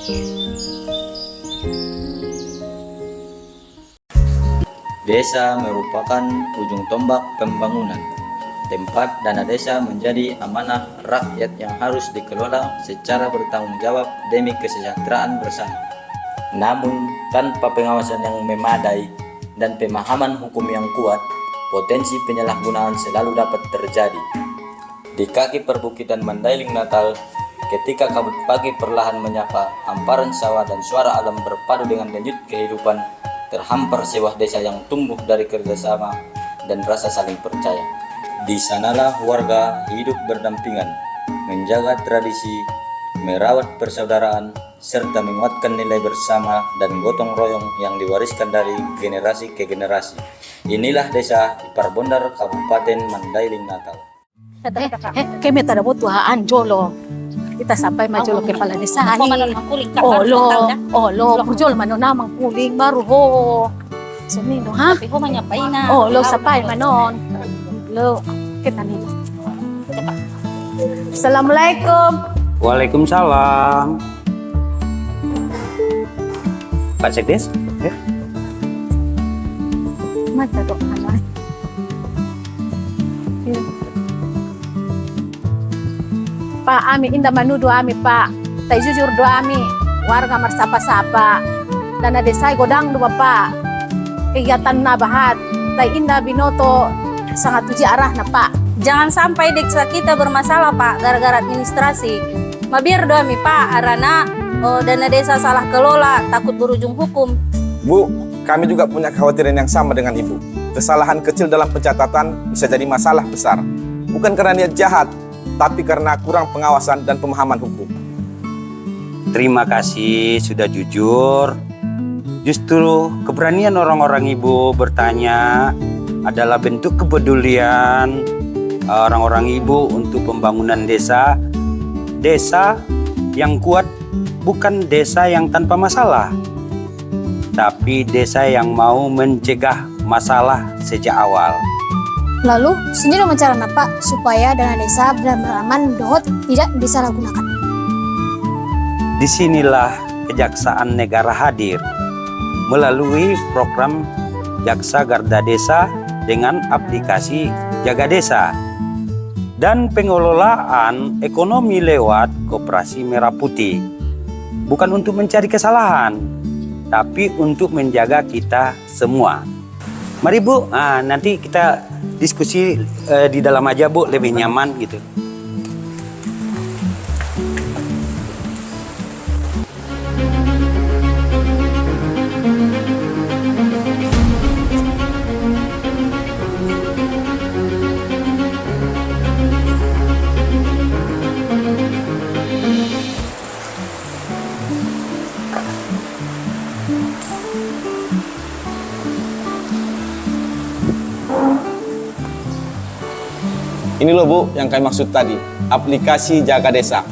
Desa merupakan ujung tombak pembangunan. Tempat dana desa menjadi amanah rakyat yang harus dikelola secara bertanggung jawab demi kesejahteraan bersama. Namun, tanpa pengawasan yang memadai dan pemahaman hukum yang kuat, potensi penyalahgunaan selalu dapat terjadi. Di kaki perbukitan Mandailing Natal, ketika kabut pagi perlahan menyapa, hamparan sawah dan suara alam berpadu dengan denyut kehidupan, terhampar sebuah desa yang tumbuh dari kerjasama dan rasa saling percaya. Di sanalah warga hidup berdampingan, menjaga tradisi, merawat persaudaraan, serta menguatkan nilai bersama dan gotong royong yang diwariskan dari generasi ke generasi. Inilah desa Iparbondar, Kabupaten Mandailing Natal. Kami tak ada butuhan jolo. Kita sampai majolo kepala desa ni. Lo, pujol mano namang puling baru ho. Sumino ha? Tapi ko manyapay na. Lo sapay manon. Lo, kita ni. Assalamualaikum. Waalaikumsalam. Pak Sekdes? Ya. Mata dok halai. Pak, ami indah manudu ami pak. Tai jujur doa ami. Warga marsapa-sapa. Dana desa godang do pak. Kegiatan nabahat. Tai indah binoto sangat tuji arah na pak. Jangan sampai desa kita bermasalah Pak gara-gara administrasi. Mabir doa mi Pak arana dana desa salah kelola takut berujung hukum. Bu, kami juga punya kekhawatiran yang sama dengan Ibu. Kesalahan kecil dalam pencatatan bisa jadi masalah besar. Bukan karena niat jahat, tapi karena kurang pengawasan dan pemahaman hukum. Terima kasih sudah jujur. Justru keberanian orang-orang Ibu bertanya adalah bentuk kepedulian orang-orang Ibu untuk pembangunan desa. Desa yang kuat bukan desa yang tanpa masalah, tapi desa yang mau mencegah masalah sejak awal. Lalu, sendiri cara apa supaya dana desa benar-benar aman dohot tidak disalahgunakan. Disinilah Kejaksaan Negara hadir melalui program Jaksa Garda Desa dengan aplikasi Jaga Desa dan pengelolaan ekonomi lewat Koperasi Merah Putih. Bukan untuk mencari kesalahan, tapi untuk menjaga kita semua. Mari Bu, nanti kita diskusi di dalam aja Bu, lebih nyaman gitu. Ini loh Bu, yang kami maksud tadi, aplikasi Jaga Desa.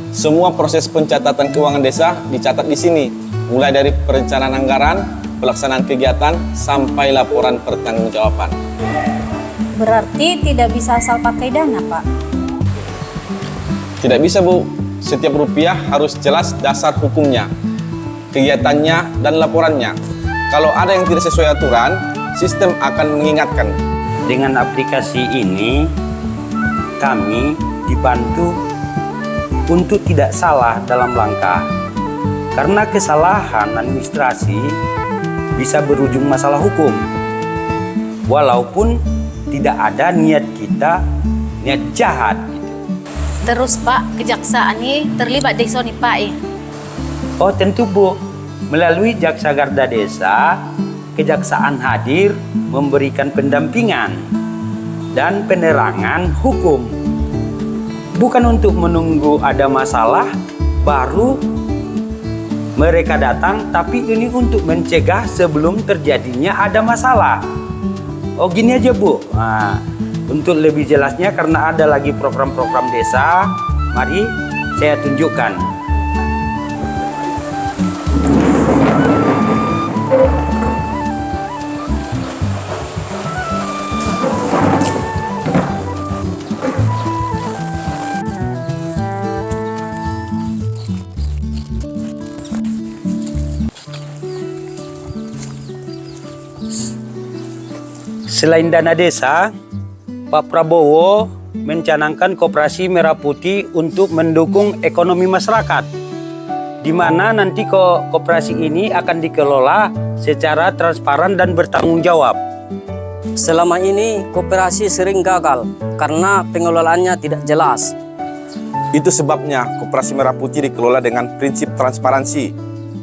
Semua proses pencatatan keuangan desa dicatat di sini, mulai dari perencanaan anggaran, pelaksanaan kegiatan, sampai laporan pertanggungjawaban. Berarti tidak bisa asal pakai dana Pak. Tidak bisa Bu, setiap rupiah harus jelas dasar hukumnya, kegiatannya, dan laporannya. Kalau ada yang tidak sesuai aturan, sistem akan mengingatkan. Dengan aplikasi ini, kami dibantu untuk tidak salah dalam langkah. Karena kesalahan administrasi bisa berujung masalah hukum. Walaupun tidak ada niat kita, niat jahat. Terus Pak, kejaksaan ini terlibat di sini Pak. Oh tentu Bu, melalui Jaksa Garda Desa, Kejaksaan hadir memberikan pendampingan dan penerangan hukum. Bukan untuk menunggu ada masalah baru mereka datang, tapi ini untuk mencegah sebelum terjadinya ada masalah. Oh gini aja Bu, untuk lebih jelasnya karena ada lagi program-program desa, mari saya tunjukkan. Selain dana desa, Pak Prabowo mencanangkan Koperasi Merah Putih untuk mendukung ekonomi masyarakat, di mana nanti koperasi ini akan dikelola secara transparan dan bertanggung jawab. Selama ini koperasi sering gagal karena pengelolaannya tidak jelas. Itu sebabnya Koperasi Merah Putih dikelola dengan prinsip transparansi,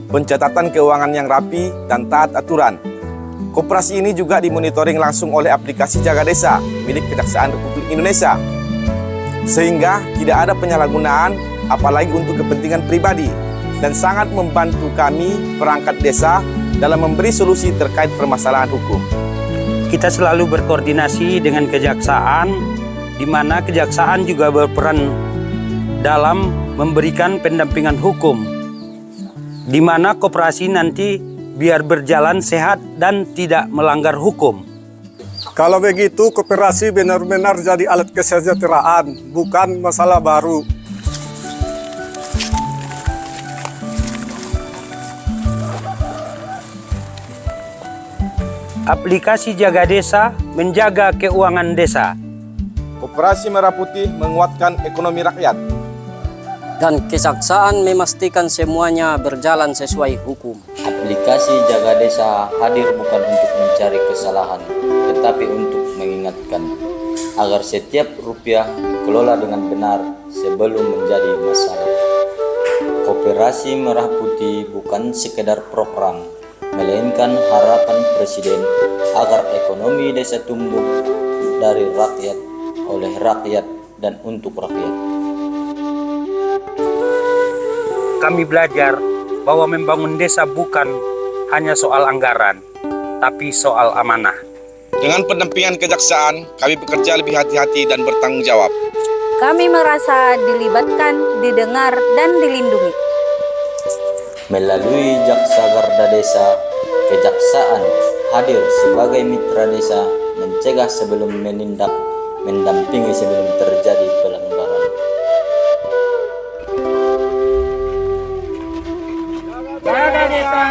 pencatatan keuangan yang rapi dan taat aturan. Koperasi ini juga dimonitoring langsung oleh aplikasi Jaga Desa milik Kejaksaan Republik Indonesia, sehingga tidak ada penyalahgunaan apalagi untuk kepentingan pribadi, dan sangat membantu kami perangkat desa dalam memberi solusi terkait permasalahan hukum. Kita selalu berkoordinasi dengan kejaksaan, di mana kejaksaan juga berperan dalam memberikan pendampingan hukum, di mana koperasi nanti biar berjalan sehat dan tidak melanggar hukum. Kalau begitu, koperasi benar-benar jadi alat kesejahteraan, bukan masalah baru. Aplikasi Jaga Desa menjaga keuangan desa. Koperasi Merah Putih menguatkan ekonomi rakyat. Dan kejaksaan memastikan semuanya berjalan sesuai hukum. Aplikasi Jaga Desa hadir bukan untuk mencari kesalahan, tetapi untuk mengingatkan agar setiap rupiah dikelola dengan benar sebelum menjadi masalah. Koperasi Merah Putih bukan sekedar program, melainkan harapan Presiden agar ekonomi desa tumbuh dari rakyat, oleh rakyat, dan untuk rakyat. Kami belajar bahwa membangun desa bukan hanya soal anggaran, tapi soal amanah. Dengan pendampingan kejaksaan, kami bekerja lebih hati-hati dan bertanggung jawab. Kami merasa dilibatkan, didengar, dan dilindungi. Melalui Jaksa Garda Desa, kejaksaan hadir sebagai mitra desa, mencegah sebelum menindak, mendampingi sebelum terjadi pelanggaran. Jaga Desa